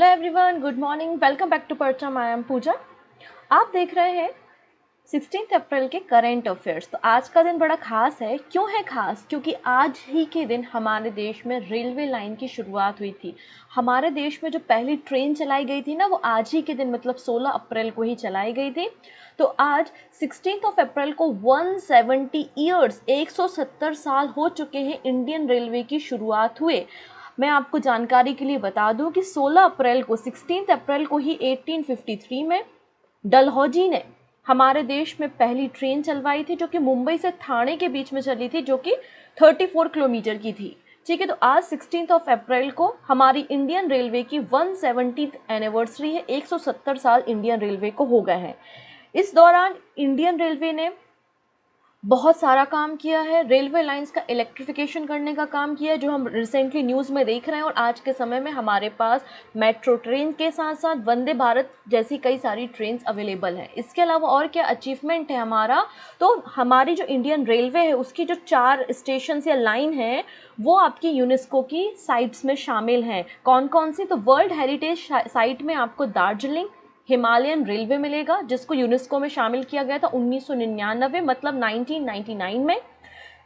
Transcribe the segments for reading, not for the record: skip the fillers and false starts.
Hello everyone, good morning, welcome back to Parcham. I am Pooja. आप देख रहे हैं 16 अप्रैल के करेंट अफेयर्स। तो आज का दिन बड़ा खास है। क्यों है खास? क्योंकि आज ही के दिन हमारे देश में रेलवे लाइन की शुरुआत हुई थी। हमारे देश में जो पहली ट्रेन चलाई गई थी ना, वो आज ही के दिन मतलब 16 अप्रैल को ही चलाई गई थी। तो आज 16 अप्रैल को 170 ईयर्स 170 साल हो चुके हैं इंडियन रेलवे की शुरुआत हुए। मैं आपको जानकारी के लिए बता दूं कि 16 अप्रैल को 16 अप्रैल को ही 1853 में डलहौजी ने हमारे देश में पहली ट्रेन चलवाई थी, जो कि मुंबई से ठाणे के बीच में चली थी, जो कि 34 किलोमीटर की थी। ठीक है, तो आज 16 अप्रैल को हमारी इंडियन रेलवे की 170th एनिवर्सरी है। 170 साल इंडियन रेलवे को हो गए हैं। इस दौरान इंडियन रेलवे ने बहुत सारा काम किया है। रेलवे लाइंस का इलेक्ट्रिफिकेशन करने का काम किया है, जो हम रिसेंटली न्यूज़ में देख रहे हैं। और आज के समय में हमारे पास मेट्रो ट्रेन के साथ साथ वंदे भारत जैसी कई सारी ट्रेन्स अवेलेबल हैं। इसके अलावा और क्या अचीवमेंट है हमारा? तो हमारी जो इंडियन रेलवे है, उसकी जो 4 स्टेशन या लाइन है, वो आपकी यूनेस्को की साइट्स में शामिल हैं। कौन कौन सी? तो वर्ल्ड हेरिटेज साइट में आपको दार्जिलिंग हिमालयन रेलवे मिलेगा, जिसको यूनेस्को में शामिल किया गया था 1999 मतलब 1999 में।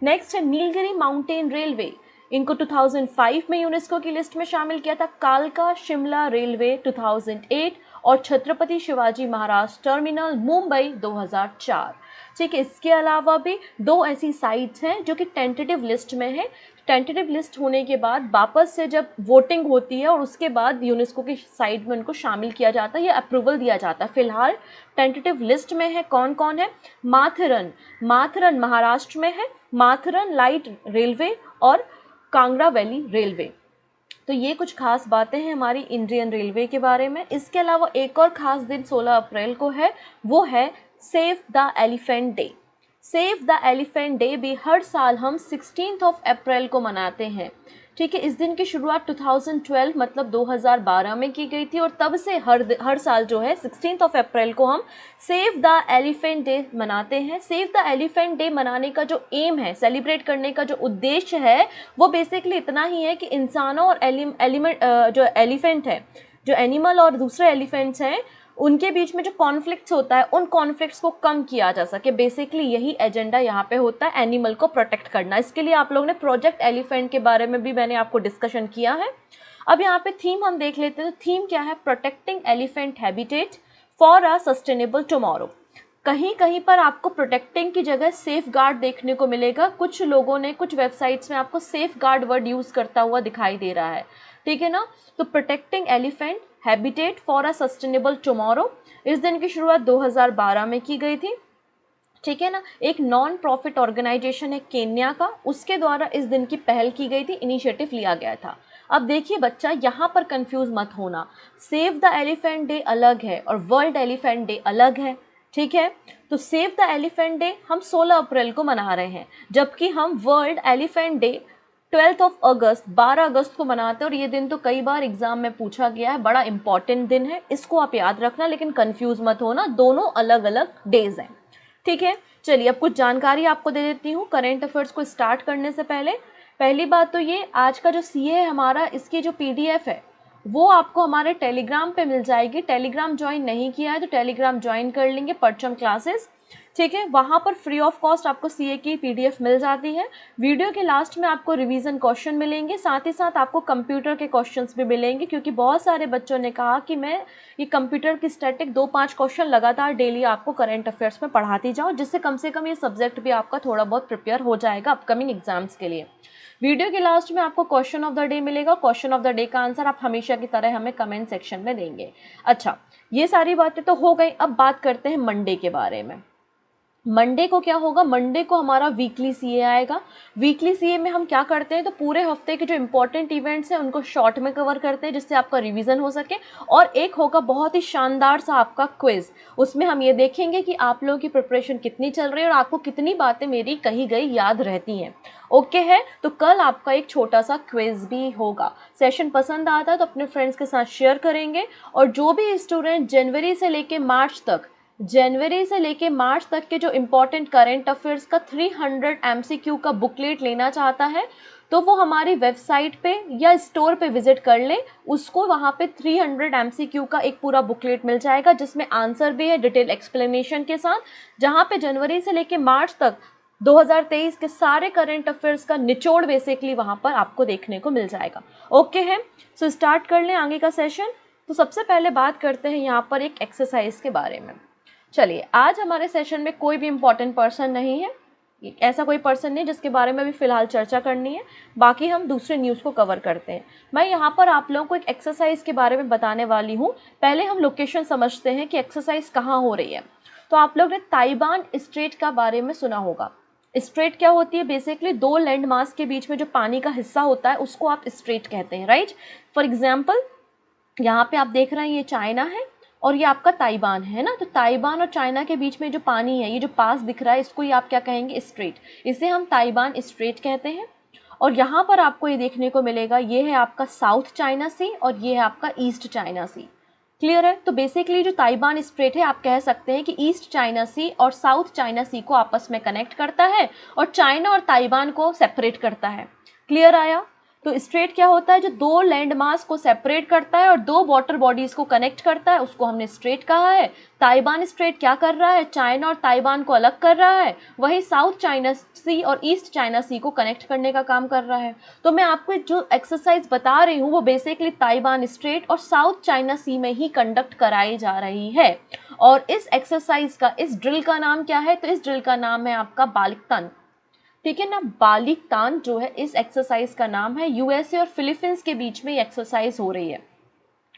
नेक्स्ट है नीलगिरी माउंटेन रेलवे, इनको 2005 में यूनेस्को की लिस्ट में शामिल किया था। कालका शिमला रेलवे 2008 और छत्रपति शिवाजी महाराज टर्मिनल मुंबई 2004। ठीक है, इसके अलावा भी 2 ऐसी साइट्स हैं जो कि टेंटेटिव लिस्ट में है। टेंटेटिव लिस्ट होने के बाद वापस से जब वोटिंग होती है और उसके बाद यूनेस्को की साइट में उनको शामिल किया जाता है या अप्रूवल दिया जाता है। फिलहाल टेंटेटिव लिस्ट में है कौन कौन है? माथेरन महाराष्ट्र में है, माथेरन लाइट रेलवे और कांगड़ा वैली रेलवे। तो ये कुछ खास बातें हैं हमारी इंडियन रेलवे के बारे में। इसके अलावा एक और ख़ास दिन 16 अप्रैल को है, वो है save the elephant day. Save the elephant day भी हर साल हम 16 अप्रैल को मनाते हैं। ठीक है, इस दिन की शुरुआत 2012 मतलब 2012 में की गई थी और तब से हर साल जो है 16 अप्रैल को हम सेव द एलिफेंट डे मनाते हैं। सेव द एलिफेंट डे मनाने का जो एम है, सेलिब्रेट करने का जो उद्देश्य है, वो बेसिकली इतना ही है कि इंसानों और जो एलिफेंट है, जो एनिमल और दूसरे एलिफेंट्स हैं, उनके बीच में जो कॉन्फ्लिक्ट्स होता है, उन कॉन्फ्लिक्ट्स को कम किया जा सके। बेसिकली यही एजेंडा यहाँ पे होता है, एनिमल को प्रोटेक्ट करना। इसके लिए आप लोगों ने प्रोजेक्ट एलिफेंट के बारे में भी मैंने आपको डिस्कशन किया है। अब यहाँ पे थीम हम देख लेते हैं। तो थीम क्या है? Protecting elephant habitat for a sustainable tomorrow. कहीं कहीं पर आपको प्रोटेक्टिंग की जगह सेफ गार्ड देखने को मिलेगा। कुछ लोगों ने कुछ वेबसाइट्स में आपको सेफ गार्ड वर्ड यूज़ करता हुआ दिखाई दे रहा है। ठीक है ना? तो protecting elephant habitat for a sustainable tomorrow, इस दिन की शुरुआत 2012 में की गई थी। ठीक है ना? एक नॉन प्रॉफिट ऑर्गेनाइजेशन है केन्या का, उसके द्वारा इस दिन की पहल की गई थी, इनिशिएटिव लिया गया था। अब देखिए बच्चा, यहाँ पर कंफ्यूज मत होना। सेव द एलिफेंट डे अलग है और वर्ल्ड एलिफेंट डे अलग है। ठीक है, तो सेव द एलिफेंट डे हम 16 अप्रैल को मना रहे हैं, जबकि हम वर्ल्ड एलिफेंट डे 12 अगस्त को मनाते हैं। और ये दिन तो कई बार एग्जाम में पूछा गया है, बड़ा इंपॉर्टेंट दिन है, इसको आप याद रखना, लेकिन कंफ्यूज मत होना, दोनों अलग अलग डेज हैं। ठीक है, चलिए अब कुछ जानकारी आपको दे देती हूँ करेंट अफेयर्स को स्टार्ट करने से पहले। पहली बात तो ये, आज का जो सीए है हमारा, इसकी जो पीडीएफ है वो आपको हमारे टेलीग्राम पे मिल जाएगी। टेलीग्राम ज्वाइन नहीं किया है तो टेलीग्राम ज्वाइन कर लेंगे, परचम क्लासेस। ठीक है, वहाँ पर फ्री ऑफ कॉस्ट आपको सीए की पीडीएफ मिल जाती है। वीडियो के लास्ट में आपको रिवीजन क्वेश्चन मिलेंगे, साथ ही साथ आपको कंप्यूटर के क्वेश्चंस भी मिलेंगे, क्योंकि बहुत सारे बच्चों ने कहा कि मैं ये कंप्यूटर की स्टैटिक 2-5 क्वेश्चन लगातार डेली आपको करंट अफेयर्स में पढ़ाती जाऊँ, जिससे कम से कम ये सब्जेक्ट भी आपका थोड़ा बहुत प्रिपेयर हो जाएगा अपकमिंग एग्जाम्स के लिए। वीडियो के लास्ट में आपको क्वेश्चन ऑफ द डे मिलेगा। क्वेश्चन ऑफ द डे का आंसर आप हमेशा की तरह हमें कमेंट सेक्शन में देंगे। अच्छा, ये सारी बातें तो हो गई। अब बात करते हैं मंडे के बारे में। मंडे को क्या होगा? मंडे को हमारा वीकली सीए आएगा। वीकली सीए में हम क्या करते हैं, तो पूरे हफ्ते के जो इंपॉर्टेंट इवेंट्स हैं उनको शॉर्ट में कवर करते हैं, जिससे आपका रिवीजन हो सके। और एक होगा बहुत ही शानदार सा आपका क्विज। उसमें हम ये देखेंगे कि आप लोगों की प्रिपरेशन कितनी चल रही है और आपको कितनी बातें मेरी कही गई याद रहती हैं। ओके है, तो कल आपका एक छोटा सा क्विज भी होगा। सेशन पसंद आता है तो अपने फ्रेंड्स के साथ शेयर करेंगे। और जो भी स्टूडेंट जनवरी से लेके मार्च तक के जो इम्पोर्टेंट करेंट अफेयर्स का 300 एमसीक्यू का बुकलेट लेना चाहता है, तो वो हमारी वेबसाइट पे या स्टोर पे विजिट कर ले, उसको वहाँ पे 300 MCQ का एक पूरा बुकलेट मिल जाएगा जिसमें आंसर भी है डिटेल एक्सप्लेनेशन के साथ, जहाँ पे जनवरी से लेके मार्च तक 2023 के सारे करंट अफेयर्स का निचोड़ बेसिकली वहाँ पर आपको देखने को मिल जाएगा। ओके है, सो स्टार्ट कर लें आगे का सेशन। तो सबसे पहले बात करते हैं यहाँ पर एक एक्सरसाइज के बारे में। चलिए, आज हमारे सेशन में कोई भी इम्पॉर्टेंट पर्सन नहीं है, ऐसा कोई पर्सन नहीं जिसके बारे में भी फिलहाल चर्चा करनी है, बाकी हम दूसरे न्यूज़ को कवर करते हैं। मैं यहाँ पर आप लोगों को एक एक्सरसाइज के बारे में बताने वाली हूँ। पहले हम लोकेशन समझते हैं कि एक्सरसाइज कहाँ हो रही है। तो आप लोग ने ताइवान स्ट्रेट का बारे में सुना होगा। स्ट्रेट क्या होती है? बेसिकली दो लैंड मास के बीच में जो पानी का हिस्सा होता है उसको आप स्ट्रेट कहते हैं, राइट। फॉर एग्जाम्पल यहाँ पे आप देख रहे हैं ये चाइना है और ये आपका ताइवान है ना। तो ताइवान और चाइना के बीच में जो पानी है, ये जो पास दिख रहा है, इसको ही आप क्या कहेंगे? स्ट्रेट। इसे हम ताइवान स्ट्रेट कहते हैं। और यहाँ पर आपको ये देखने को मिलेगा, ये है आपका साउथ चाइना सी और ये है आपका ईस्ट चाइना सी। क्लियर है? तो बेसिकली जो ताइवान स्ट्रेट है, आप कह सकते हैं कि ईस्ट चाइना सी और साउथ चाइना सी को आपस में कनेक्ट करता है और चाइना और ताइवान को सेपरेट करता है। क्लियर आया? तो स्ट्रेट क्या होता है? जो दो लैंड मास को सेपरेट करता है और दो वाटर बॉडीज को कनेक्ट करता है, उसको हमने स्ट्रेट कहा है। ताइवान स्ट्रेट क्या कर रहा है? चाइना और ताइवान को अलग कर रहा है। वही साउथ चाइना सी और ईस्ट चाइना सी को कनेक्ट करने का काम कर रहा है। तो मैं आपको जो एक्सरसाइज बता रही हूँ वो बेसिकली ताइवान स्ट्रेट और साउथ चाइना सी में ही कंडक्ट कराई जा रही है। और इस एक्सरसाइज का, इस ड्रिल का नाम क्या है? तो इस ड्रिल का नाम है आपका बालिकतान। ठीक है ना, बालिकतान जो है इस एक्सरसाइज का नाम है। यूएसए और फिलीपींस के बीच में ये एक्सरसाइज हो रही है।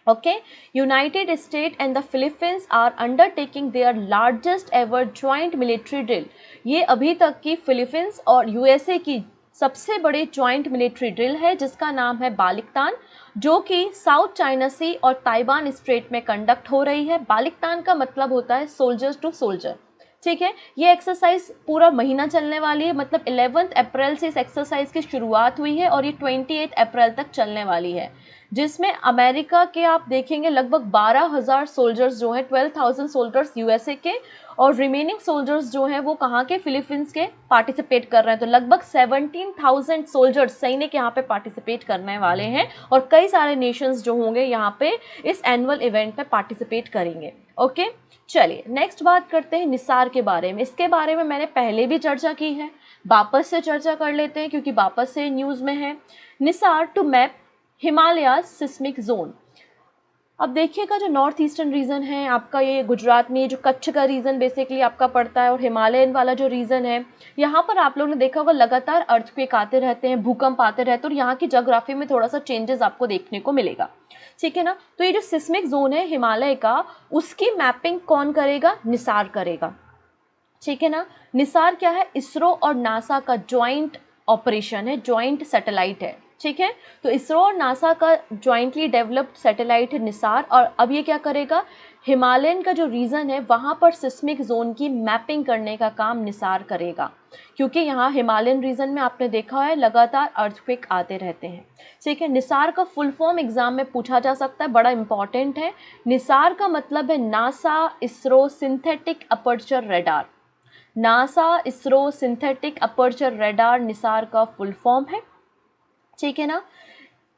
Okay, United State and the Philippines are undertaking their largest ever joint military drill. ये अभी तक की फिलीपींस और यूएसए की सबसे बड़ी ज्वाइंट मिलिट्री ड्रिल है जिसका नाम है बालिकतान, जो कि साउथ चाइना सी और ताइवान स्ट्रेट में कंडक्ट हो रही है। बालिकतान का मतलब होता है सोल्जर्स टू सोल्जर। ठीक है, ये एक्सरसाइज पूरा महीना चलने वाली है, मतलब 11 अप्रैल से इस एक्सरसाइज की शुरुआत हुई है और ये 28 अप्रैल तक चलने वाली है, जिसमें अमेरिका के आप देखेंगे लगभग 12,000 सोल्जर्स जो हैं, 12,000 सोल्जर्स यूएसए के और रिमेनिंग सोल्जर्स जो हैं वो कहाँ के? फिलीपींस के पार्टिसिपेट कर रहे हैं। तो लगभग 17,000 सोल्जर्स सैनिक यहाँ पे पार्टिसिपेट करने वाले हैं और कई सारे नेशंस जो होंगे यहाँ पे इस एनुअल इवेंट में पार्टिसिपेट करेंगे। ओके, चलिए नेक्स्ट बात करते हैं निसार के बारे में। इसके बारे में मैंने पहले भी चर्चा की है, वापस से चर्चा कर लेते हैं क्योंकि वापस से न्यूज़ में है। NISAR to map Himalayas seismic zone. अब देखिएगा, जो नॉर्थ ईस्टर्न रीजन है आपका, ये गुजरात में जो कच्छ का रीजन बेसिकली आपका पड़ता है और हिमालयन वाला जो रीजन है, यहाँ पर आप लोगों ने देखा होगा लगातार अर्थक्वेक आते रहते हैं, भूकंप आते रहते हैं और यहाँ की ज्योग्राफी में थोड़ा सा चेंजेस आपको देखने को मिलेगा। ठीक है ना, तो ये जो सिस्मिक जोन है हिमालय का, उसकी मैपिंग कौन करेगा? निसार करेगा। ठीक है ना, निसार क्या है? इसरो और नासा का ज्वाइंट ऑपरेशन है, ज्वाइंट सैटेलाइट है। ठीक है, तो इसरो और नासा का ज्वाइंटली डेवलप्ड सैटेलाइट है निसार। और अब ये क्या करेगा? हिमालयन का जो रीजन है वहाँ पर सिस्मिक जोन की मैपिंग करने का काम निसार करेगा, क्योंकि यहाँ हिमालयन रीजन में आपने देखा है लगातार अर्थक्वेक आते रहते हैं। ठीक है, निसार का फुल फॉर्म एग्जाम में पूछा जा सकता है, बड़ा इंपॉर्टेंट है। निसार का मतलब है NASA ISRO synthetic aperture radar. NASA ISRO synthetic aperture radar Nisar का फुल फॉर्म है। ठीक है ना,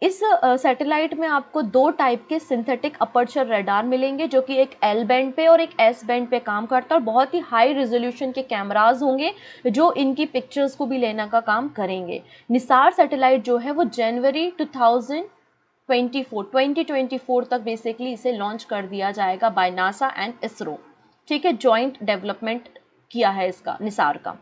इस सैटेलाइट में आपको दो टाइप के सिंथेटिक अपर्चर रेडार मिलेंगे, जो कि एक एल बैंड पे और एक एस बैंड पे काम करता है और बहुत ही हाई रेजोल्यूशन के कैमराज होंगे जो इनकी पिक्चर्स को भी लेने का काम करेंगे। निसार सैटेलाइट जो है वो जनवरी 2024 तक बेसिकली इसे लॉन्च कर दिया जाएगा बाय नासा एंड इसरो। ठीक है, जॉइंट डेवलपमेंट किया है इसका, निसार का।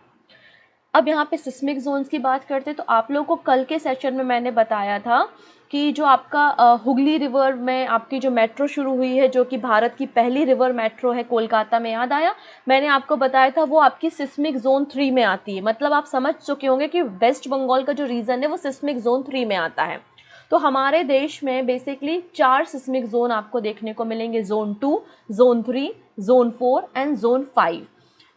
अब यहाँ पे सिस्मिक जोन्स की बात करते हैं तो आप लोगों को कल के सेशन में मैंने बताया था कि जो आपका हुगली रिवर में आपकी जो मेट्रो शुरू हुई है, जो कि भारत की पहली रिवर मेट्रो है कोलकाता में, याद आया? मैंने आपको बताया था वो आपकी सिस्मिक जोन 3 में आती है। मतलब आप समझ चुके होंगे कि वेस्ट बंगाल का जो रीजन है वो सिस्मिक जोन 3 में आता है। तो हमारे देश में बेसिकली 4 सिस्मिक जोन आपको देखने को मिलेंगे, zone 2, zone 3, zone 4 and zone 5।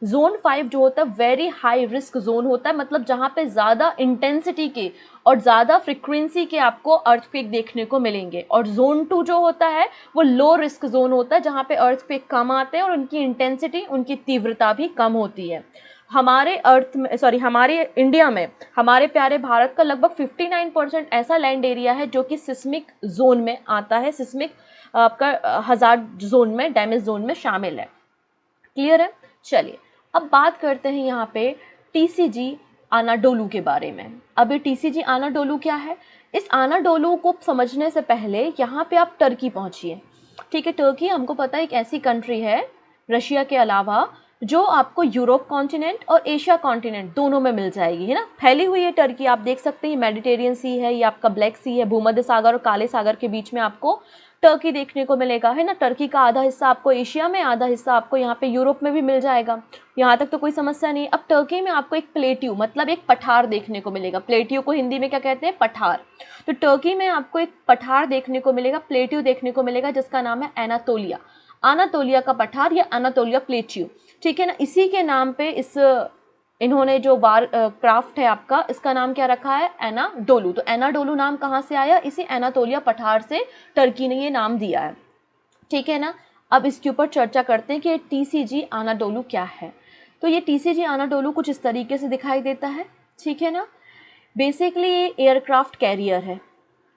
Zone 5 जो होता है वेरी हाई रिस्क जोन होता है, मतलब जहाँ पे ज़्यादा इंटेंसिटी के और ज़्यादा फ्रिक्वेंसी के आपको अर्थक्वेक देखने को मिलेंगे। और जोन 2 जो होता है वो लो रिस्क जोन होता है, जहाँ पे अर्थक्वेक कम आते हैं और उनकी इंटेंसिटी, उनकी तीव्रता भी कम होती है। हमारे अर्थ में, सॉरी, हमारे इंडिया में, हमारे प्यारे भारत का लगभग 59% ऐसा लैंड एरिया है जो कि सिस्मिक जोन में आता है, सिस्मिक आपका हजार्ड जोन में, डैमेज जोन में शामिल है। क्लियर है? चलिए अब बात करते हैं यहाँ पे टीसीजी अनाडोलू के बारे में। अब ये टीसीजी अनाडोलू क्या है? इस अनाडोलू को समझने से पहले यहाँ पे आप टर्की पहुँचिए। ठीक है, टर्की हमको पता है एक ऐसी कंट्री है रशिया के अलावा जो आपको यूरोप कॉन्टिनेंट और एशिया कॉन्टिनेंट दोनों में मिल जाएगी, है ना। फैली हुई है टर्की, आप देख सकते हैं मेडिटेरियन सी है, ये आपका ब्लैक सी है, भूमध्य सागर और काले सागर के बीच में आपको टर्की देखने को मिलेगा, है ना। टर्की का आधा हिस्सा आपको एशिया में, आधा हिस्सा आपको यहाँ पे यूरोप में भी मिल जाएगा। यहाँ तक तो कोई समस्या नहीं। अब टर्की में आपको एक प्लेट्यू मतलब एक पठार देखने को मिलेगा। प्लेट्यू को हिंदी में क्या कहते हैं? पठार। तो टर्की में आपको एक पठार देखने को मिलेगा, प्लेट्यू देखने को मिलेगा, जिसका नाम है एनातोलिया। अनातोलिया का पठार या अनातोलिया प्लेट्यू, ठीक है ना। इसी के नाम पे इस इन्होंने जो वार क्राफ्ट है आपका, इसका नाम क्या रखा है? एनाडोलू। तो एनाडोलू नाम कहाँ से आया? इसी एनातोलिया पठार से टर्की ने ये नाम दिया है, ठीक है ना। अब इसके ऊपर चर्चा करते हैं कि टीसीजी अनाडोलू क्या है। तो ये टीसीजी अनाडोलू कुछ इस तरीके से दिखाई देता है, ठीक है ना। बेसिकली ये एयरक्राफ्ट कैरियर है।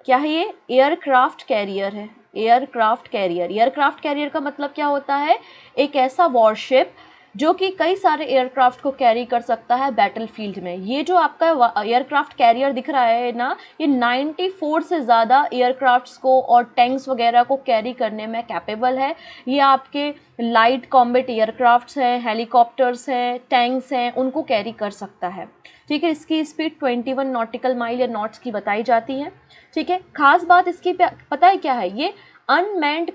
क्या है ये? एयरक्राफ्ट कैरियर है। एयरक्राफ्ट कैरियर, एयरक्राफ्ट कैरियर का मतलब क्या होता है? एक ऐसा वॉरशिप जो कि कई सारे एयरक्राफ्ट को कैरी कर सकता है बैटलफील्ड में। ये जो आपका एयरक्राफ्ट कैरियर दिख रहा है ना, ये 94 से ज़्यादा एयरक्राफ्ट्स को और टैंक्स वगैरह को कैरी करने में कैपेबल है। ये आपके लाइट कॉम्बैट एयरक्राफ्ट्स हैं, हेलीकॉप्टर्स हैं, टैंक्स हैं, उनको कैरी कर सकता है, ठीक है। इसकी स्पीड 21 नॉटिकल माइल या नॉट्स की बताई जाती है, ठीक है। खास बात इसकी पता है क्या है? ये अनमैन्ड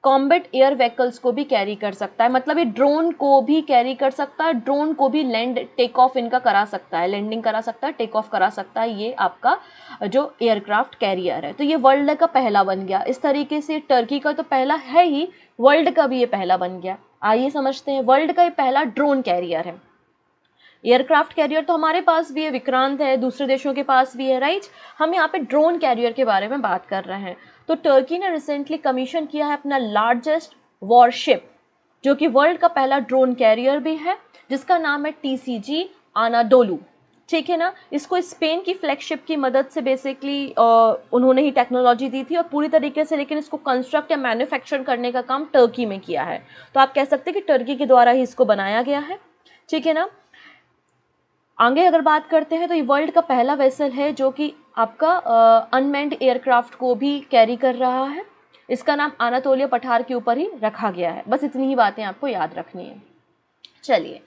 कॉम्बैट एयर व्हीकल्स को भी कैरी कर सकता है, मतलब ये ड्रोन को भी कैरी कर सकता है, ड्रोन को भी लैंड टेक ऑफ इनका करा सकता है, लैंडिंग करा सकता है, टेक ऑफ करा सकता है, ये आपका जो एयरक्राफ्ट कैरियर है। तो ये वर्ल्ड का पहला बन गया। इस तरीके से टर्की का तो पहला है ही, वर्ल्ड का भी ये पहला बन गया। आइए समझते हैं, वर्ल्ड का ये पहला ड्रोन कैरियर है। एयरक्राफ्ट कैरियर तो हमारे पास भी है, विक्रांत है, दूसरे देशों के पास भी है, राइट। हम यहाँ पे ड्रोन कैरियर के बारे में बात कर रहे हैं। तो टर्की ने रिसेंटली कमीशन किया है अपना लार्जेस्ट वॉरशिप, जो कि वर्ल्ड का पहला ड्रोन कैरियर भी है, जिसका नाम है टीसीजी अनाडोलू, ठीक है ना। इसको स्पेन की फ्लैगशिप की मदद से बेसिकली उन्होंने ही टेक्नोलॉजी दी थी और पूरी तरीके से, लेकिन इसको कंस्ट्रक्ट या मैन्युफैक्चर करने का काम टर्की में किया है। तो आप कह सकते हैं कि टर्की के द्वारा ही इसको बनाया गया है, ठीक है ना। आगे अगर बात करते हैं तो ये वर्ल्ड का पहला वेसल है जो कि आपका अनमैन्ड एयरक्राफ्ट को भी कैरी कर रहा है। इसका नाम अनातोलिया पठार के ऊपर ही रखा गया है। बस इतनी ही बातें आपको याद रखनी है। चलिए,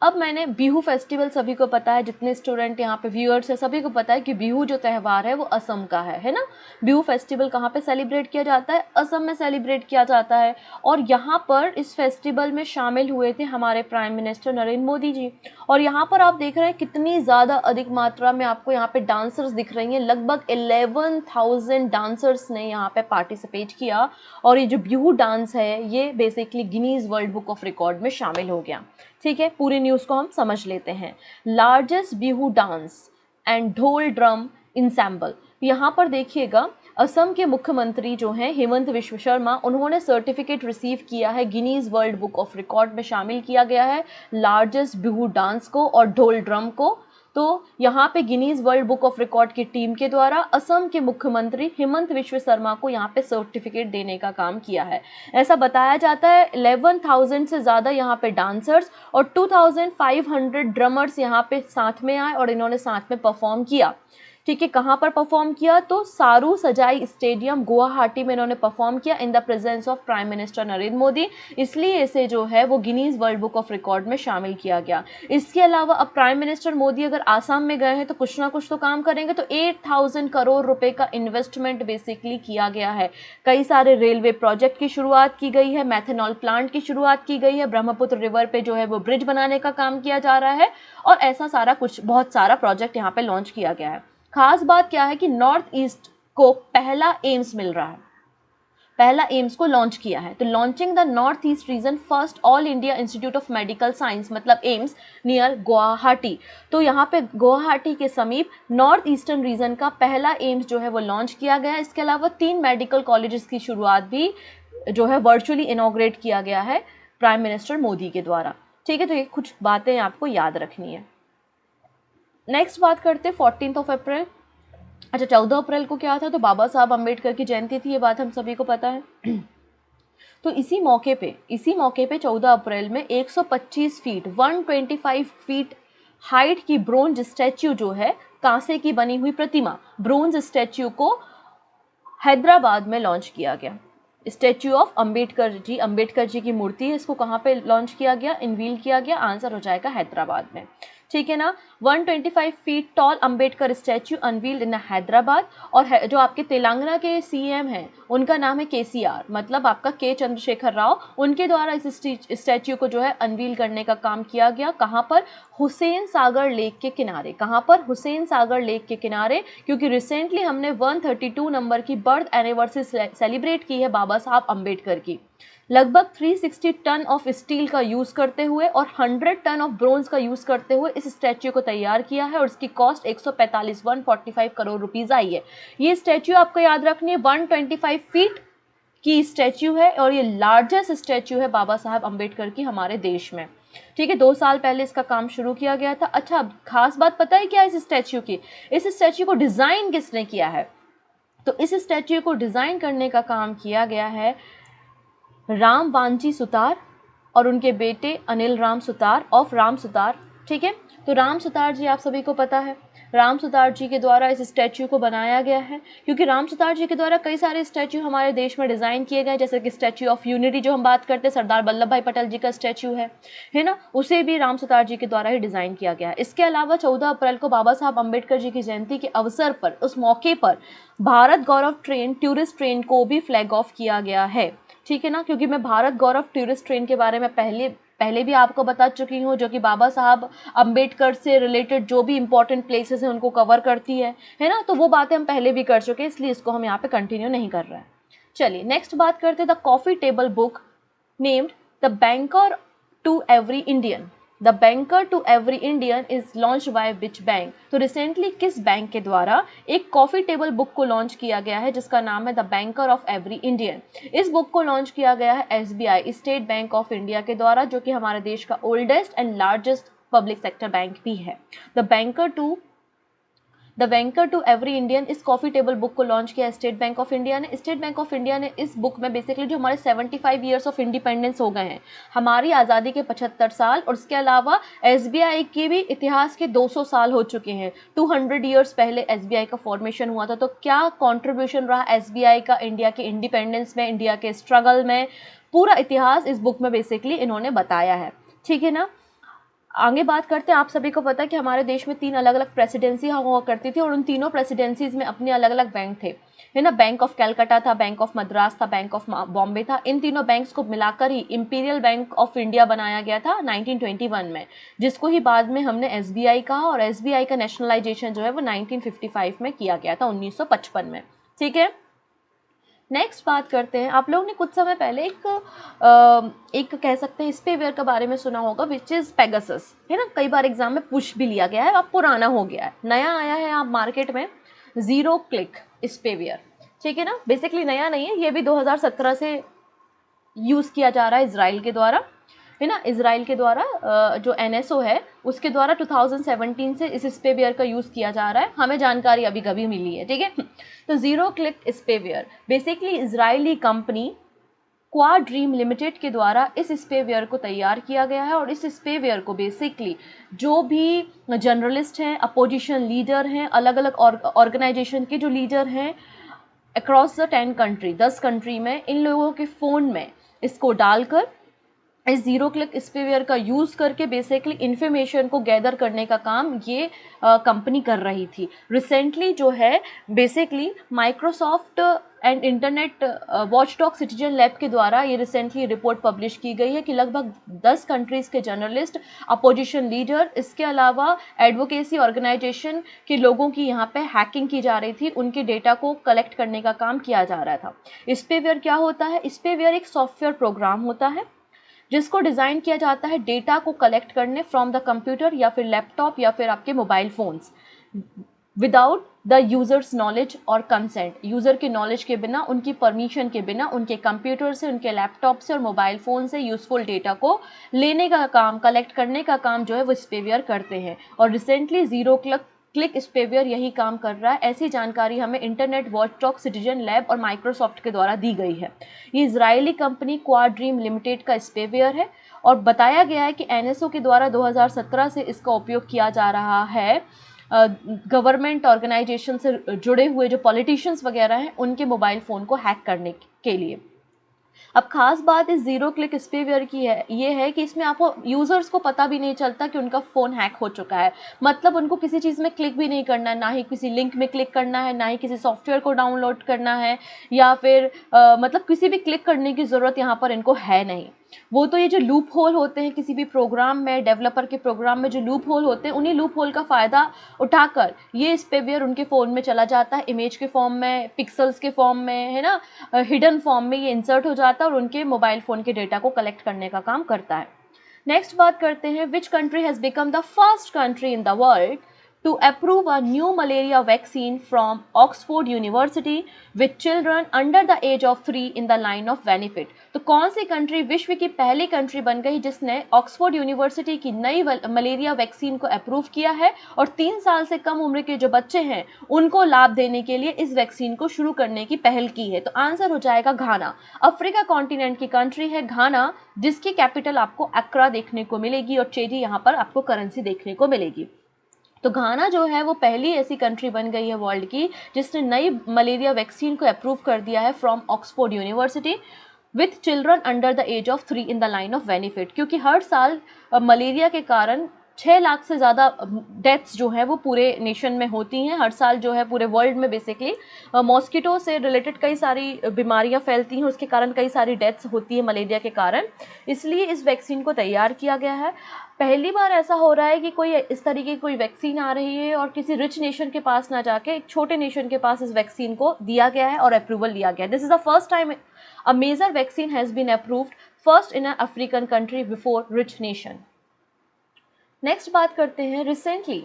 अब मैंने बिहू फेस्टिवल, सभी को पता है, जितने स्टूडेंट यहाँ पे व्यूअर्स है सभी को पता है कि बिहू जो त्यौहार है वो असम का है ना। बिहू फेस्टिवल कहाँ पे सेलिब्रेट किया जाता है? असम में सेलिब्रेट किया जाता है। और यहाँ पर इस फेस्टिवल में शामिल हुए थे हमारे प्राइम मिनिस्टर नरेंद्र मोदी जी। और यहाँ पर आप देख रहे हैं कितनी ज़्यादा अधिक मात्रा में आपको यहाँ पे डांसर्स दिख रही हैं। लगभग 11,000 डांसर्स ने यहाँ पे पार्टिसिपेट किया। और ये जो बिहू डांस है ये basically Guinness world book of record में शामिल हो गया, ठीक है। पूरी न्यूज़ को हम समझ लेते हैं। लार्जेस्ट बिहू डांस एंड ढोल ड्रम इंसेम्बल, यहाँ पर देखिएगा असम के मुख्यमंत्री जो हैं हेमंत विश्व शर्मा, उन्होंने सर्टिफिकेट रिसीव किया है, Guinness world book of record में शामिल किया गया है लार्जेस्ट बिहू डांस को और ढोल ड्रम को। तो यहाँ पे Guinness world book of record की टीम के द्वारा असम के मुख्यमंत्री हेमंत विश्व शर्मा को यहाँ पे सर्टिफिकेट देने का काम किया है। ऐसा बताया जाता है 11,000 से ज़्यादा यहाँ पे डांसर्स और 2,500 ड्रमर्स यहाँ पे साथ में आए और इन्होंने साथ में परफॉर्म किया, ठीक है। कहाँ पर परफॉर्म किया? तो सारू सजाई स्टेडियम गुवाहाटी में इन्होंने परफॉर्म किया in the presence of prime minister Narendra Modi. इसलिए इसे जो है वो Guinness world book of record में शामिल किया गया। इसके अलावा अब प्राइम मिनिस्टर मोदी अगर आसाम में गए हैं तो कुछ ना कुछ तो काम करेंगे। तो 8,000 करोड़ रुपए का इन्वेस्टमेंट बेसिकली किया गया है। कई सारे रेलवे प्रोजेक्ट की शुरुआत की गई है, मैथेनॉल प्लांट की शुरुआत की गई है, ब्रह्मपुत्र रिवर पे जो है वो ब्रिज बनाने का काम किया जा रहा है और ऐसा सारा कुछ बहुत सारा प्रोजेक्ट यहाँ पे लॉन्च किया गया है। खास बात क्या है कि नॉर्थ ईस्ट को पहला एम्स मिल रहा है, पहला एम्स को लॉन्च किया है। तो launching the north east region first all India institute of medical science मतलब एम्स नियर गुवाहाटी। तो यहाँ पे गुवाहाटी के समीप नॉर्थ ईस्टर्न रीजन का पहला एम्स जो है वो लॉन्च किया गया है। इसके अलावा 3 मेडिकल कॉलेजेस की शुरुआत भी जो है वर्चुअली इनॉग्रेट किया गया है प्राइम मिनिस्टर मोदी के द्वारा, ठीक है, तो ये कुछ बातें आपको याद रखनी है। नेक्स्ट बात करते हैं 14 अप्रैल। अच्छा, 14 अप्रैल को क्या था, तो बाबा साहब अम्बेडकर की जयंती थी, ये बात हम सभी को पता है। तो इसी मौके पे 14 अप्रैल में 125 फीट 125 फीट हाइट की ब्रोंज स्टैच्यू जो है, कांसे की बनी हुई प्रतिमा ब्रोंज स्टैच्यू को हैदराबाद में लॉन्च किया गया। स्टैच्यू ऑफ अंबेडकर जी की मूर्ति है, इसको कहाँ पे लॉन्च किया गया, इनवील किया गया, आंसर हो जाएगा हैदराबाद में। ठीक है ना, 125 feet tall Ambedkar statue unveiled इन हैदराबाद। और जो आपके तेलंगाना के सीएम हैं उनका नाम है केसीआर, मतलब आपका के चंद्रशेखर राव, उनके द्वारा इस स्टैच्यू को जो है अनवील करने का काम किया गया। कहाँ पर, हुसैन सागर लेक के किनारे। कहाँ पर, हुसैन सागर लेक के किनारे, क्योंकि रिसेंटली हमने 132 नंबर की बर्थ एनिवर्सरी सेलिब्रेट की है बाबा साहब अम्बेडकर की। लगभग 360 टन ऑफ स्टील का यूज करते हुए और 100 टन ऑफ ब्रोंज का यूज करते हुए इस स्टैच्यू को तैयार किया है और इसकी कॉस्ट 145 करोड़ रुपीज आई है। ये स्टैच्यू आपको याद रखनी है, 125 फीट की स्टैच्यू है और ये लार्जेस्ट स्टैच्यू है बाबा साहब अम्बेडकर की हमारे देश में। ठीक है, 2 साल पहले इसका काम शुरू किया गया था। अच्छा, खास बात पता है क्या इस स्टैच्यू की, इस स्टैच्यू को डिजाइन किसने किया है, तो इस स्टैच्यू को डिजाइन करने का काम किया गया है राम वांची सुतार और उनके बेटे अनिल राम सुतार ऑफ राम सुतार। ठीक है, तो राम सुतार जी आप सभी को पता है, राम सुतार जी के द्वारा इस स्टैच्यू को बनाया गया है, क्योंकि राम सुतार जी के द्वारा कई सारे स्टैच्यू हमारे देश में डिजाइन किए गए, जैसे कि स्टैच्यू ऑफ यूनिटी जो हम बात करते हैं, सरदार वल्लभ भाई पटेल जी का स्टैच्यू है ना, उसे भी राम सुतार जी के द्वारा ही डिजाइन किया गया है। इसके अलावा 14 अप्रैल को बाबा साहब अम्बेडकर जी की जयंती के अवसर पर, उस मौके पर भारत गौरव ट्रेन, टूरिस्ट ट्रेन को भी फ्लैग ऑफ किया गया है। ठीक है ना, क्योंकि मैं भारत गौरव टूरिस्ट ट्रेन के बारे में पहले भी आपको बता चुकी हूँ, जो कि बाबा साहब अम्बेडकर से रिलेटेड जो भी इंपॉर्टेंट प्लेसेस हैं उनको कवर करती है ना, तो वो बातें हम पहले भी कर चुके हैं, इसलिए इसको हम यहाँ पे कंटिन्यू नहीं कर रहे हैं। चलिए नेक्स्ट बात करते हैं, the coffee table book named the banker to every Indian. The banker to every Indian is launch by which bank. तो रिसेंटली किस बैंक के द्वारा एक कॉफी टेबल बुक को लॉन्च किया गया है जिसका नाम है the banker of every Indian. इस बुक को लॉन्च किया गया है SBI, State Bank of India के द्वारा, जो कि हमारे देश का oldest and largest public sector bank भी है। The banker to every Indian इस कॉफी टेबल बुक को लॉन्च किया स्टेट बैंक ऑफ इंडिया ने। स्टेट बैंक ऑफ इंडिया ने इस बुक में बेसिकली जो हमारे 75 ईयर्स ऑफ इंडिपेंडेंस हो गए हैं, हमारी आज़ादी के 75 साल, और इसके अलावा एसबीआई के भी इतिहास के 200 साल हो चुके हैं। 200 ईयर्स पहले एसबीआई का फॉर्मेशन हुआ था, तो क्या कॉन्ट्रीब्यूशन रहा एसबीआई का इंडिया के इंडिपेंडेंस में, इंडिया के स्ट्रगल में, पूरा इतिहास इस बुक में बेसिकली इन्होंने बताया है। ठीक है ना, आगे बात करते हैं। आप सभी को पता है कि हमारे देश में 3 अलग अलग प्रेसिडेंसी हुआ करती थी और उन तीनों प्रेसिडेंसीज में अपने अलग अलग बैंक थे, है ना। बैंक ऑफ कलकत्ता था, बैंक ऑफ मद्रास था, बैंक ऑफ बॉम्बे था। इन तीनों बैंक्स को मिलाकर ही इंपीरियल बैंक ऑफ इंडिया बनाया गया था 1921 में, जिसको ही बाद में हमने एसबीआई कहा, और एसबीआई का नेशनलाइजेशन जो है वो 1955 में किया गया था, 1955 में। ठीक है, नेक्स्ट बात करते हैं। आप लोगों ने कुछ समय पहले एक कह सकते हैं स्पेवेयर के बारे में सुना होगा, विच इज़ पेगासस, है ना। कई बार एग्जाम में पूछ भी लिया गया है, अब पुराना हो गया है, नया आया है आप मार्केट में, जीरो क्लिक स्पेवेयर। ठीक है ना, बेसिकली नया नहीं है, ये भी 2017 से यूज़ किया जा रहा है इजराइल के द्वारा, है ना। इजराइल के द्वारा जो एनएसओ है उसके द्वारा 2017 से इस स्पेवेयर का यूज़ किया जा रहा है, हमें जानकारी अभी कभी मिली है। ठीक है, तो zero click spyware basically Israeli company Quadream limited के द्वारा इस स्पेवेयर को तैयार किया गया है। और इस स्पेवेयर को बेसिकली जो भी जर्नलिस्ट हैं, अपोजिशन लीडर हैं, अलग अलग ऑर्गेनाइजेशन के जो लीडर हैं अक्रॉस द 10 कंट्री में, इन लोगों के फ़ोन में इसको डालकर इस जीरो क्लिक स्पेवेयर का यूज़ करके बेसिकली इन्फॉर्मेशन को गैदर करने का काम ये कंपनी कर रही थी। रिसेंटली जो है basically Microsoft and internet watchdog citizen lab के द्वारा ये रिसेंटली रिपोर्ट पब्लिश की गई है कि लगभग 10 कंट्रीज़ के जर्नलिस्ट, अपोजिशन लीडर, इसके अलावा एडवोकेसी ऑर्गेनाइजेशन के लोगों की यहाँ पे हैकिंग की जा रही थी, उनके डेटा को कलेक्ट करने का काम किया जा रहा था। स्पेवेयर क्या होता है? स्पेवेयर एक सॉफ्टवेयर प्रोग्राम होता है जिसको डिज़ाइन किया जाता है डेटा को कलेक्ट करने फ्रॉम द कंप्यूटर या फिर लैपटॉप या फिर आपके mobile phones without the users knowledge और कंसेंट, यूज़र के नॉलेज के बिना, उनकी परमिशन के बिना, उनके कंप्यूटर से, उनके लैपटॉप से और मोबाइल फ़ोन से यूज़फुल डेटा को लेने का काम, कलेक्ट करने का काम जो है वो स्पेवियर करते हैं। और रिसेंटली ज़ीरो क्लिक स्पेवियर यही काम कर रहा है। ऐसी जानकारी हमें इंटरनेट वॉचडॉग, सिटीजन लैब और माइक्रोसॉफ्ट के द्वारा दी गई है। ये इजरायली कंपनी क्वाड्रीम लिमिटेड का स्पेवियर है और बताया गया है कि एनएसओ के द्वारा 2017 से इसका उपयोग किया जा रहा है गवर्नमेंट ऑर्गेनाइजेशन से जुड़े हुए जो पॉलिटिशियंस वगैरह हैं उनके मोबाइल फ़ोन को हैक करने के लिए। अब खास बात इस ज़ीरो क्लिक स्पेवियर की है, ये है कि इसमें आपको यूज़र्स को पता भी नहीं चलता कि उनका फ़ोन हैक हो चुका है। मतलब उनको किसी चीज़ में क्लिक भी नहीं करना है, ना ही किसी लिंक में क्लिक करना है, ना ही किसी सॉफ्टवेयर को डाउनलोड करना है, या फिर मतलब किसी भी क्लिक करने की ज़रूरत यहाँ पर इनको है नहीं। वो तो ये जो लूप होल होते हैं किसी भी प्रोग्राम में, डेवलपर के प्रोग्राम में जो लूप होल होते हैं, उन्हीं लूप होल का फ़ायदा उठाकर ये स्पेवियर उनके फ़ोन में चला जाता है, इमेज के फॉर्म में, पिक्सल्स के फॉर्म में, है ना, हिडन फॉर्म में ये इंसर्ट हो जाता है और उनके मोबाइल फ़ोन के डेटा को कलेक्ट करने का काम करता है। नेक्स्ट बात करते हैं, which country has become the first country in the world to approve a new malaria vaccine from Oxford University with children under the age of 3 in the line of benefit। तो कौन सी country विश्व की पहली country बन गई जिसने Oxford university की नई मलेरिया वैक्सीन को अप्रूव किया है और 3 साल से कम उम्र के जो बच्चे हैं उनको लाभ देने के लिए इस वैक्सीन को शुरू करने की पहल की है? तो आंसर हो जाएगा घाना। अफ्रीका कॉन्टिनेंट की कंट्री है घाना, जिसकी कैपिटल आपको अक्रा देखने को मिलेगी और चेरी यहाँ पर आपको करेंसी देखने को मिलेगी। तो घाना जो है वो पहली ऐसी कंट्री बन गई है वर्ल्ड की जिसने नई मलेरिया वैक्सीन को अप्रूव कर दिया है from Oxford University with children under the age of 3 in the line of benefit. क्योंकि हर साल मलेरिया के कारण 6 लाख से ज़्यादा डेथ्स जो है वो पूरे नेशन में होती हैं हर साल, जो है पूरे वर्ल्ड में बेसिकली मॉस्किटो से रिलेटेड कई सारी बीमारियां फैलती हैं, उसके कारण कई सारी डेथ्स होती है मलेरिया के कारण। इसलिए इस वैक्सीन को तैयार किया गया है। पहली बार ऐसा हो रहा है कि कोई इस तरीके की कोई वैक्सीन आ रही है और किसी रिच नेशन के पास ना जाके एक छोटे नेशन के पास इस वैक्सीन को दिया गया है और अप्रूवल लिया गया है। This is the first time a major vaccine has been approved first in a African country before rich nation. Next बात करते हैं, रिसेंटली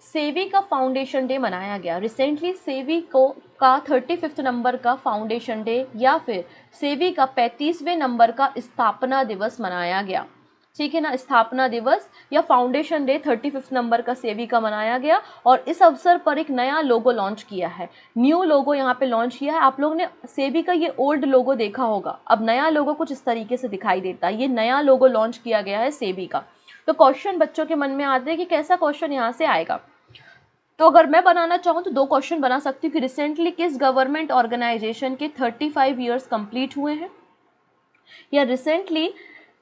सेवी का फाउंडेशन डे मनाया गया। रिसेंटली सेवी को का 35th नंबर का फाउंडेशन डे या फिर सेवी का 35वें नंबर का स्थापना दिवस मनाया गया। ठीक है ना, स्थापना दिवस या फाउंडेशन डे 35th नंबर का सेवी का मनाया गया और इस अवसर पर एक नया लोगो लॉन्च किया है। न्यू लोगो यहाँ पे लॉन्च किया है। आप लोगों ने सेवी का ये ओल्ड लोगो देखा होगा, अब नया लोगो कुछ इस तरीके से दिखाई देता है। ये नया लोगो लॉन्च किया गया है सेवी का। तो क्वेश्चन बच्चों के मन में आते हैं कि कैसा क्वेश्चन यहाँ से आएगा। तो अगर मैं बनाना चाहूँ तो 2 क्वेश्चन बना सकती हूँ कि रिसेंटली किस गवर्नमेंट ऑर्गेनाइजेशन के 35 ईयर्स कंप्लीट हुए हैं, या रिसेंटली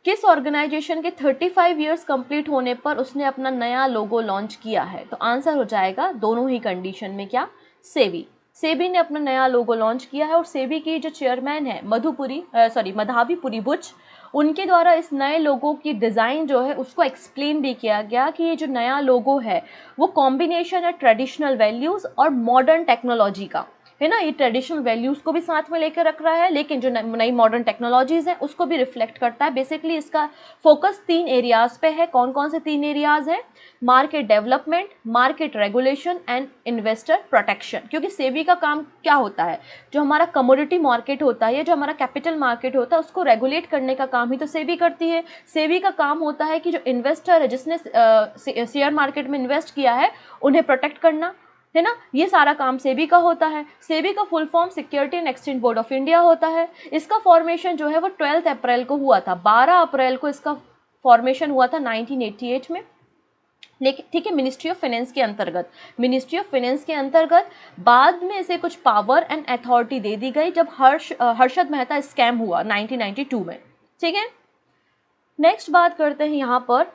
किस ऑर्गेनाइजेशन के 35 ईयर्स कंप्लीट होने पर उसने अपना नया लोगो लॉन्च किया है। तो आंसर हो जाएगा दोनों ही कंडीशन में क्या, सेवी। सेबी ने अपना नया लोगो लॉन्च किया है और सेबी की जो चेयरमैन है मधावीपुरी बुच, उनके द्वारा इस नए लोगो की डिज़ाइन जो है उसको एक्सप्लेन भी किया गया कि ये जो नया लोगो है वो कॉम्बिनेशन है ट्रेडिशनल वैल्यूज़ और मॉडर्न टेक्नोलॉजी का, है ना। ये ट्रेडिशनल वैल्यूज़ को भी साथ में लेकर रख रहा है लेकिन जो नई मॉडर्न टेक्नोलॉजीज़ हैं उसको भी रिफ्लेक्ट करता है। बेसिकली इसका फोकस 3 एरियाज़ पे है। कौन कौन से 3 एरियाज़ हैं? Market development, market regulation and investor protection. क्योंकि सेबी का काम क्या होता है, जो हमारा कमोडिटी मार्केट होता है, जो हमारा कैपिटल मार्केट होता है, उसको रेगुलेट करने का काम ही तो सेबी करती है। सेबी का काम होता है कि जो इन्वेस्टर है, जिसने शेयर मार्केट में इन्वेस्ट किया है, उन्हें प्रोटेक्ट करना, है ना। ये सारा काम सेबी का होता है। सेबी का full form security and exchange board of India होता है। इसका फॉर्मेशन जो है वो 12 अप्रैल को हुआ था। 12 अप्रैल को इसका फॉर्मेशन हुआ था 1988 में। लेकिन ठीक है, मिनिस्ट्री ऑफ फाइनेंस के अंतर्गत बाद में इसे कुछ पावर एंड अथॉरिटी दे दी गई जब हर्षद मेहता स्कैम हुआ 1992 में। ठीक है, नेक्स्ट बात करते हैं यहाँ पर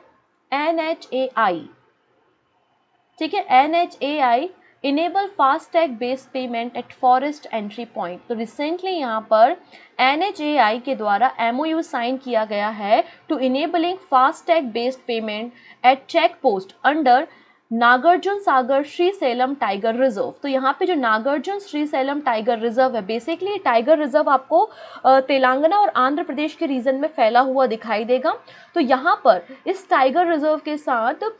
NHAI। ठीक है, NHAI enable FASTag based payment at forest entry point. तो रिसेंटली यहाँ पर NHAI के द्वारा MOU साइन किया गया है to enabling FASTag based payment at check post under Nagarjuna Sagar Srisailam tiger reserve. तो यहाँ पे जो नागार्जुन श्रीशैलम टाइगर रिजर्व है, बेसिकली टाइगर रिजर्व आपको तेलंगाना और आंध्र प्रदेश के रीजन में फैला हुआ दिखाई देगा। तो यहाँ पर इस टाइगर रिजर्व के साथ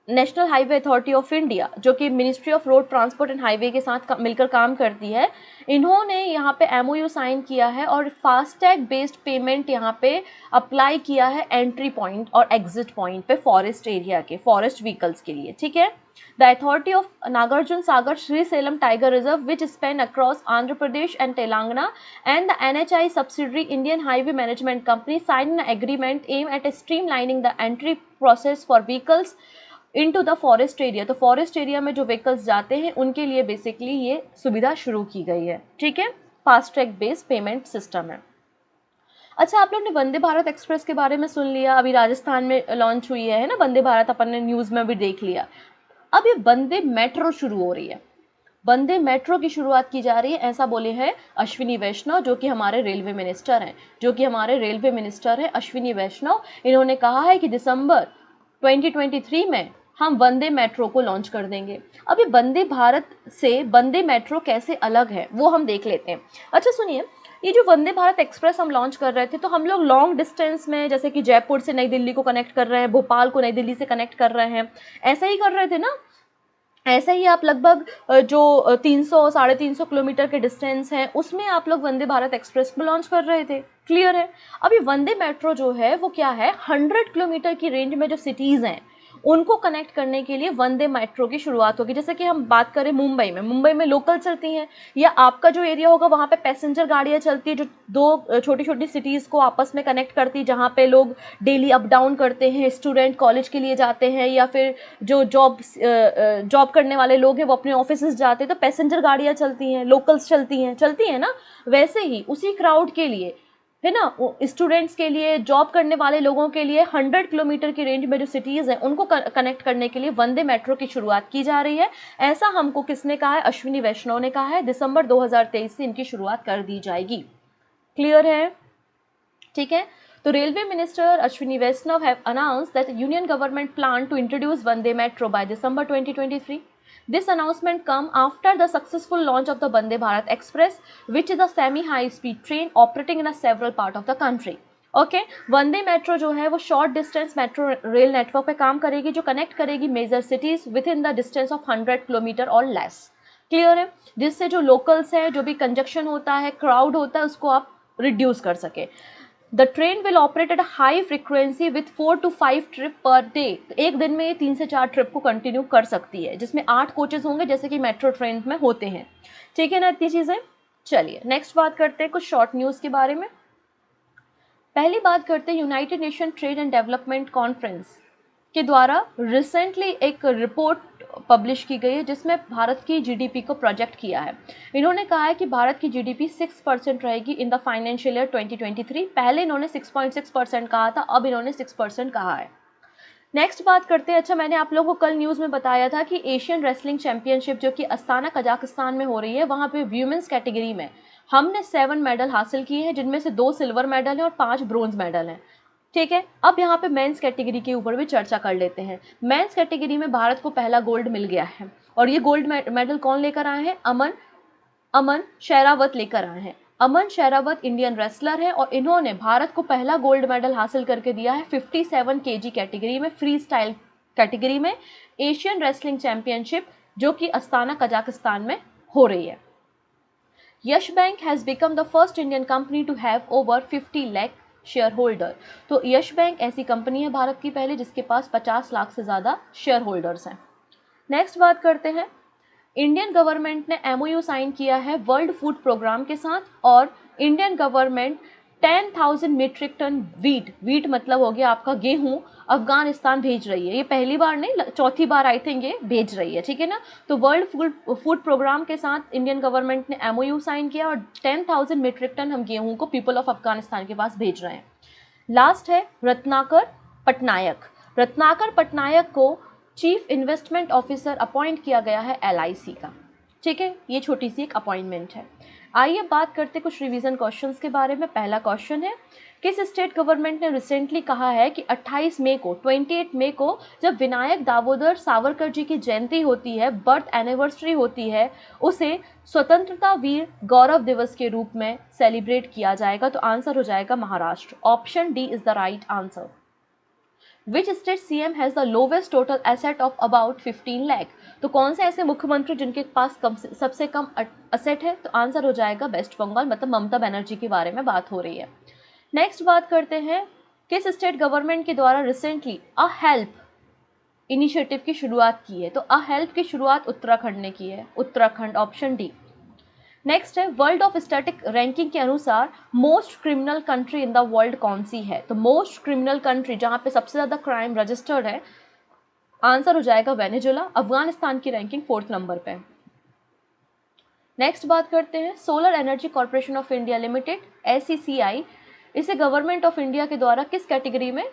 national highway authority of India, जो कि ministry of road transport and highway के साथ मिलकर काम करती है, इन्होंने यहाँ पे एमओयू साइन किया है और फास्टैग बेस्ड पेमेंट यहाँ पे अप्लाई किया है एंट्री पॉइंट और एग्जिट पॉइंट पे फॉरेस्ट एरिया के, फॉरेस्ट व्हीकल्स के लिए, ठीक है। The authority of Nagarjuna Sagar Srisailam tiger reserve which span across Andhra Pradesh and Telangana and the NHAI subsidiary Indian highway management company sign an agreement aim at streamlining the entry process for vehicles into the forest area. तो forest area में जो vehicles जाते हैं उनके लिए basically ये सुविधा शुरू की गई है, ठीक है। Fast track based payment system है। अच्छा, आप लोग ने वंदे भारत एक्सप्रेस के बारे में सुन लिया, अभी राजस्थान में लॉन्च हुई है ना वंदे भारत, अपन ने न्यूज़ में भी देख लिया। अब ये वंदे मेट्रो शुरू हो रही है, वंदे मेट्रो की शुरुआत की जा रही है, ऐसा बोले हैं अश्विनी वैष्णव, जो कि हमारे रेलवे मिनिस्टर हैं, अश्विनी वैष्णव। इन्होंने कहा है कि दिसंबर 2023 में हम वंदे मेट्रो को लॉन्च कर देंगे। अभी वंदे भारत से वंदे मेट्रो कैसे अलग है वो हम देख लेते हैं। अच्छा सुनिए, ये जो वंदे भारत एक्सप्रेस हम लॉन्च कर रहे थे, तो हम लोग लॉन्ग डिस्टेंस में, जैसे कि जयपुर से नई दिल्ली को कनेक्ट कर रहे हैं, भोपाल को नई दिल्ली से कनेक्ट कर रहे हैं, ऐसा ही कर रहे थे ना। ऐसे ही आप लगभग जो 300 साढ़े 300 किलोमीटर के डिस्टेंस है उसमें आप लोग वंदे भारत एक्सप्रेस को लॉन्च कर रहे थे, क्लियर है। अभी वंदे मेट्रो जो है वो क्या है, 100 किलोमीटर की रेंज में जो सिटीज़ हैं उनको कनेक्ट करने के लिए वंदे मेट्रो की शुरुआत होगी। जैसे कि हम बात करें मुंबई में लोकल चलती हैं, या आपका जो एरिया होगा वहाँ पे पैसेंजर गाड़ियाँ चलती है जो दो छोटी छोटी सिटीज़ को आपस में कनेक्ट करती है, जहाँ पे लोग डेली अप डाउन करते हैं, स्टूडेंट कॉलेज के लिए जाते हैं, या फिर जो जॉब करने वाले लोग हैं वो अपने ऑफिस जाते हैं, तो पैसेंजर गाड़ियाँ चलती हैं, लोकल्स चलती हैं ना। वैसे ही उसी क्राउड के लिए है ना, स्टूडेंट्स के लिए, जॉब करने वाले लोगों के लिए 100 किलोमीटर की रेंज में जो सिटीज़ हैं उनको कनेक्ट करने के लिए वंदे मेट्रो की शुरुआत की जा रही है। ऐसा हमको किसने कहा है, अश्विनी वैष्णव ने कहा है। दिसंबर 2023 से इनकी शुरुआत कर दी जाएगी, क्लियर है, ठीक है। तो railway minister Ashwini Vaishnaw have announced that union government plan to introduce Vande metro by December 2023. This announcement come after the successful launch of the Vande Bharat Express, which is a semi-high-speed train operating in a several part of the country. Okay, Vande metro जो है वो short distance metro rail network पे काम करेगी, जो connect करेगी major cities within the distance of 100 kilometre और less, clear है। जिससे जो लोकल्स है, जो भी कंजक्शन होता है, क्राउड होता है, उसको आप रिड्यूस कर सके। The train will operate at high frequency with 4 to 5 trip per day. एक दिन में ये 3 से 4 ट्रिप को कंटिन्यू कर सकती है, जिसमें 8 कोचेज होंगे जैसे कि मेट्रो ट्रेन में होते हैं, ठीक है ना, इतनी चीज़ें। चलिए नेक्स्ट बात करते हैं कुछ शॉर्ट न्यूज़ के बारे में। पहली बात करते हैं United nation trade and development conference के द्वारा रिसेंटली एक रिपोर्ट पब्लिश की गई है जिसमें भारत की जीडीपी को प्रोजेक्ट किया है। इन्होंने कहा है कि भारत की जीडीपी 6% रहेगी इन द फाइनेंशियल ईयर 2023। पहले इन्होंने 6.6% कहा था, अब इन्होंने 6% कहा है। नेक्स्ट बात करते हैं। अच्छा, मैंने आप लोगों को कल न्यूज़ में बताया था कि एशियन रेसलिंग चैंपियनशिप जो कि अस्ताना कजाकिस्तान में हो रही है, वहाँ पे व्यूमेंस कैटेगरी में हमने 7 मेडल हासिल किए हैं, जिनमें से 2 सिल्वर मेडल हैं और 5 ब्रोंज मेडल हैं, ठीक है। अब यहाँ पे मेंस कैटेगरी के ऊपर भी चर्चा कर लेते हैं। मेंस कैटेगरी में भारत को पहला गोल्ड मिल गया है, और ये गोल्ड मेडल कौन लेकर आए हैं, अमन शेरावत लेकर आए हैं। अमन शेरावत इंडियन रेसलर है और इन्होंने भारत को पहला गोल्ड मेडल हासिल करके दिया है 57 kg कैटेगरी में, फ्री स्टाइल कैटेगरी में, एशियन रेसलिंग चैंपियनशिप जो कि अस्ताना कजाकिस्तान में हो रही है। Yes Bank has become the first Indian company to have over 50 lakh shareholder. तो यश बैंक ऐसी कंपनी है भारत की पहले जिसके पास 50 लाख से ज़्यादा शेयर होल्डर्स हैं। नेक्स्ट बात करते हैं। इंडियन गवर्नमेंट ने एमओयू साइन किया है वर्ल्ड फूड प्रोग्राम के साथ, और Indian government 10,000 metric ton wheat मतलब हो गया आपका गेहूं, अफगानिस्तान भेज रही है। ये पहली बार नहीं, चौथी बार आई थिंक ये भेज रही है, ठीक है ना। तो वर्ल्ड फूड प्रोग्राम के साथ इंडियन गवर्नमेंट ने एमओयू साइन किया और 10,000 मीट्रिक टन हम गेहूं को पीपल ऑफ अफगानिस्तान के पास भेज रहे हैं। लास्ट है रत्नाकर पटनायक को चीफ इन्वेस्टमेंट ऑफिसर अपॉइंट किया गया है LIC का, ठीक है। ये छोटी सी एक अपॉइंटमेंट है। आइए बात करते कुछ रिवीजन क्वेश्चंस के बारे में। पहला क्वेश्चन है, किस स्टेट गवर्नमेंट ने रिसेंटली कहा है कि 28 मई को जब विनायक दामोदर सावरकर जी की जयंती होती है, बर्थ एनिवर्सरी होती है, उसे स्वतंत्रता वीर गौरव दिवस के रूप में सेलिब्रेट किया जाएगा। तो आंसर हो जाएगा Maharashtra. Option D is the right answer. Which state CM has the lowest total asset of about 15 lakh. तो कौन से ऐसे मुख्यमंत्री जिनके पास सबसे कम असेट है? तो आंसर हो जाएगा वेस्ट बंगाल, मतलब ममता बनर्जी के बारे में बात हो रही है। नेक्स्ट बात करते हैं, किस स्टेट गवर्नमेंट के द्वारा रिसेंटली अ हेल्प इनिशिएटिव की शुरुआत की है? तो अ हेल्प की शुरुआत उत्तराखंड ने की है, उत्तराखंड, ऑप्शन डी। नेक्स्ट है, वर्ल्ड ऑफ स्टैटिक रैंकिंग के अनुसार most criminal country in the world कौन सी है? तो मोस्ट क्रिमिनल कंट्री जहां पे सबसे ज्यादा क्राइम रजिस्टर्ड है, आंसर हो जाएगा वेनेजुएला। अफगानिस्तान की रैंकिंग 4th नंबर पे। नेक्स्ट बात करते हैं, solar energy corporation of India limited SECI, इसे गवर्नमेंट ऑफ इंडिया के द्वारा किस कैटेगरी में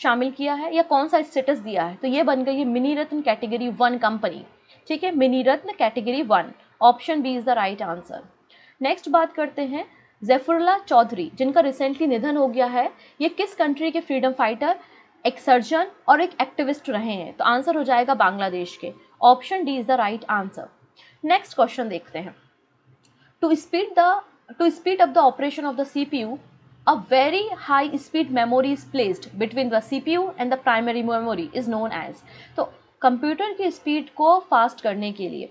शामिल किया है या कौन सा स्टेटस दिया है? तो ये बन गई है मिनी रत्न कैटेगरी 1 कंपनी। ठीक है, mini ratna category 1, option B is the right answer. Next बात करते हैं, ज़फ़रुल्लाह चौधरी जिनका रिसेंटली निधन हो गया है, ये किस कंट्री के फ्रीडम फाइटर, एक सर्जन और एक एक्टिविस्ट रहे हैं? तो आंसर हो जाएगा बांग्लादेश के, option D is the right answer. Next question देखते हैं, to speed up the operation of the CPU, a very high speed memory is placed between the CPU and the primary memory is known as। तो computer की speed को fast करने के लिए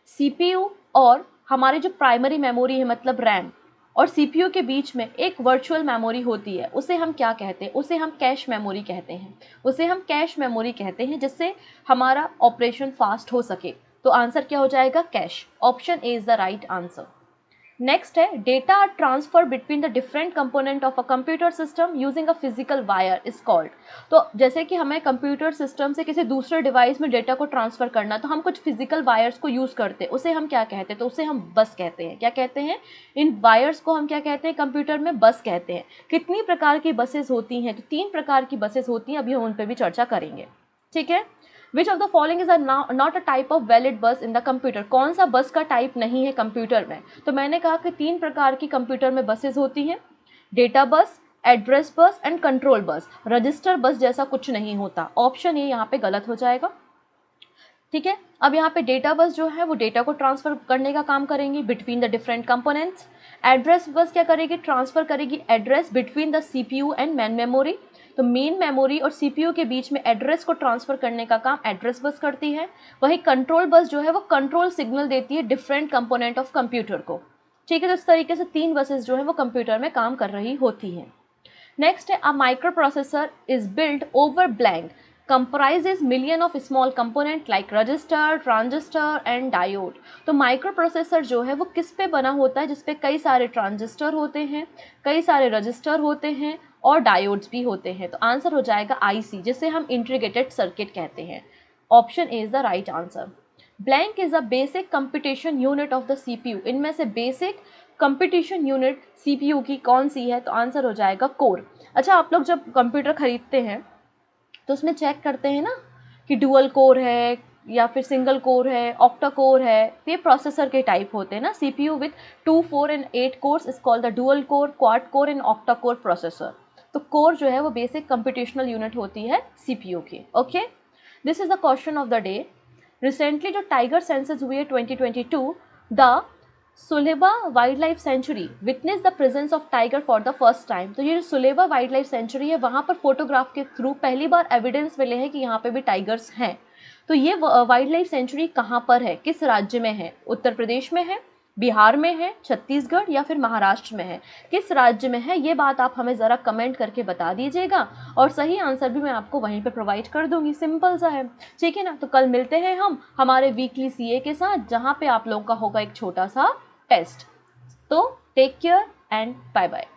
CPU और हमारी जो प्राइमरी मेमोरी है मतलब रैम और CPU के बीच में एक वर्चुअल मेमोरी होती है, उसे हम क्या कहते हैं? उसे हम कैश मेमोरी कहते हैं, उसे हम कैश मेमोरी कहते हैं, जिससे हमारा ऑपरेशन फास्ट हो सके। तो आंसर क्या हो जाएगा? Cash, option A is the right answer. Next है, data are transfer between the different component of a computer system using a physical wire is called. तो जैसे कि हमें कंप्यूटर सिस्टम से किसी दूसरे डिवाइस में डेटा को ट्रांसफर करना, तो हम कुछ फिजिकल वायर्स को यूज़ करते हैं, उसे हम क्या कहते हैं? तो उसे हम बस कहते हैं। क्या कहते हैं? इन वायर्स को हम क्या कहते हैं? कंप्यूटर में बस कहते हैं। कितनी प्रकार की बसेस होती हैं? तो 3 प्रकार की बसेस होती हैं, अभी हम उन पर भी चर्चा करेंगे। ठीक है, which of the following is not a type of valid बस इन द कंप्यूटर? कौन सा बस का टाइप नहीं है कंप्यूटर में? तो मैंने कहा कि 3 प्रकार की कंप्यूटर में बसेस होती हैं, data bus, address bus and control bus. Register बस जैसा कुछ नहीं होता, ऑप्शन ए यहाँ पे गलत हो जाएगा। ठीक है, अब यहाँ पे डेटा बस जो है वो डेटा को ट्रांसफर करने का काम करेंगी between the different components. Address bus क्या करेगी? ट्रांसफर करेगी address between the CPU and main memory. तो मेन मेमोरी और CPU के बीच में एड्रेस को ट्रांसफर करने का काम एड्रेस बस करती है। वही कंट्रोल बस जो है वो कंट्रोल सिग्नल देती है डिफरेंट कंपोनेंट ऑफ कंप्यूटर को। ठीक है, तो इस तरीके से 3 बसेस जो है वो कंप्यूटर में काम कर रही होती हैं। नेक्स्ट है, a micro processor is build over blank comprises million of small component like register, transistor and diode। तो माइक्रो प्रोसेसर जो है वो किस पे बना होता है? जिसपे कई सारे ट्रांजिस्टर होते हैं, कई सारे रजिस्टर होते हैं और डायोड्स भी होते हैं। तो आंसर हो जाएगा IC, जिसे हम इंटीग्रेटेड सर्किट कहते हैं, option A is the right answer. Blank is a basic computation unit of the CPU। इनमें से बेसिक कंप्यूटेशन यूनिट CPU की कौन सी है? तो आंसर हो जाएगा कोर। अच्छा, आप लोग जब कंप्यूटर खरीदते हैं तो उसमें चेक करते हैं ना कि डुअल कोर है या फिर सिंगल कोर है, ऑक्टा कोर है, तो ये प्रोसेसर के टाइप होते हैं ना। CPU with 2, 4 and 8 course is called the dual core, quad core and octa core processor. तो कोर जो है वो बेसिक कंप्यूटेशनल यूनिट होती है CPU की। Okay, this is the question of the day. Recently जो टाइगर सेंसस हुई है 2022, the Suleba wildlife sanctuary witness the presence of tiger for the first time. तो ये जो सुलेबा वाइल्ड लाइफ सेंचुरी है, वहाँ पर फोटोग्राफ के थ्रू पहली बार एविडेंस मिले हैं कि यहाँ पे भी टाइगर्स हैं। तो ये वाइल्ड लाइफ सेंचुरी कहाँ पर है, किस राज्य में है? उत्तर प्रदेश में है, बिहार में है, छत्तीसगढ़ या फिर महाराष्ट्र में है? किस राज्य में है, ये बात आप हमें ज़रा कमेंट करके बता दीजिएगा और सही आंसर भी मैं आपको वहीं पे प्रोवाइड कर दूंगी। सिंपल सा है, ठीक है ना। तो कल मिलते हैं हम हमारे वीकली CA के साथ, जहाँ पे आप लोगों का होगा एक छोटा सा टेस्ट। तो take care and bye bye.